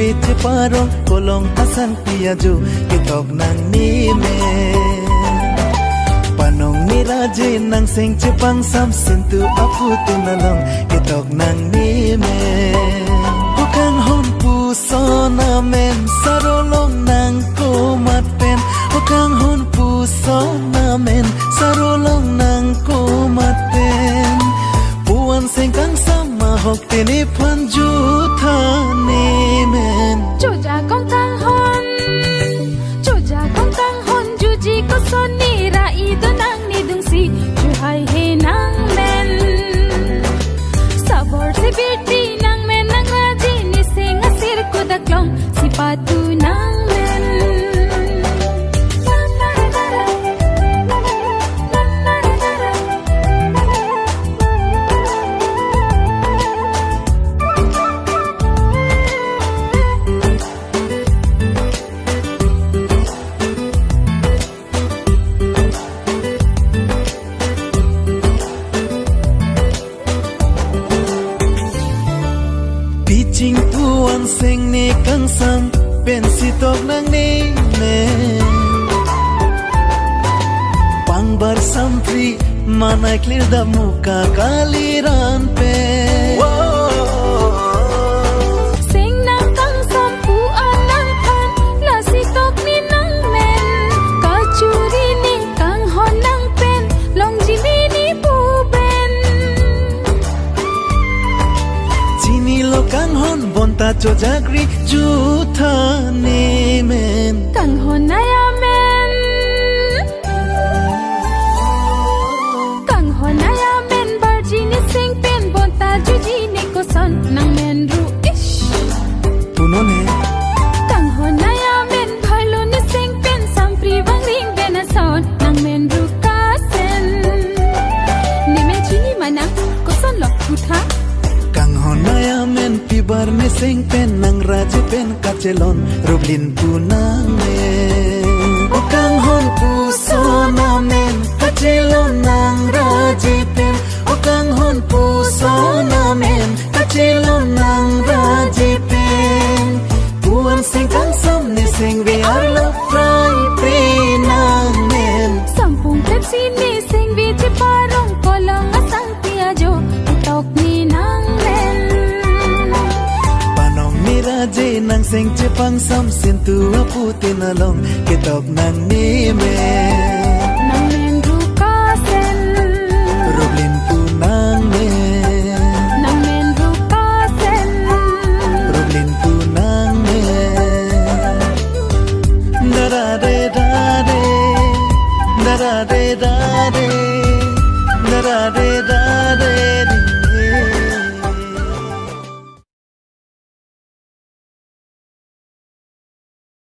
biche parong kolong asan piajo kitok nang ni me panong ni raje nang sing cepang sam sentu apu tunalong kitok nang ni me hokang hon pu so na men sarolong nang kumat pen hokang hon pu so na men sarolong nang kumat pen puan sing kang sama hok tini panju thani men choja kong tang hon juji ko son ni ra I do nang ni dung si ju hai he nang men sabor se birti nang men nang raji ni sing asir ko daklong si patu nang men Piching tuan sing ni kang sam pensitok nang ni me pangbar sampri mana clear da muka kaliran pe sing nang kang sam pu anang phan la sitok ni nang men kachuri ni kang hon nang pen long jimi ni pu ben chini lo kang hon bonta chojagri jutha ni men kang hon naya men kang hon naya men barji ni sing pen bonta juji ni ko son nang men ru ish puno ne kang hon naya men bhalo ni sing pen sampri wang ring ben son nang men ru ka sen ni me chini mana ko son lok putha kang hon naya men pibar me sing pen nang raje pen kachelon rublin punang me o kang hon pu so na men kachelon nang raje pen o kang hon pu so na men kachelon nang raje pen puan sing kang sam ni sing we are love fry pe nang men sampung pepsi ni sing vi che parong kolong asang piajo tok ni nang men panong ni raje nang sing cepang sam sentu apu tinalong kitok nang ni me nang men ru ka sen rublin punang me nang men ru ka sen rublin punang me da de da de da de da de da de da de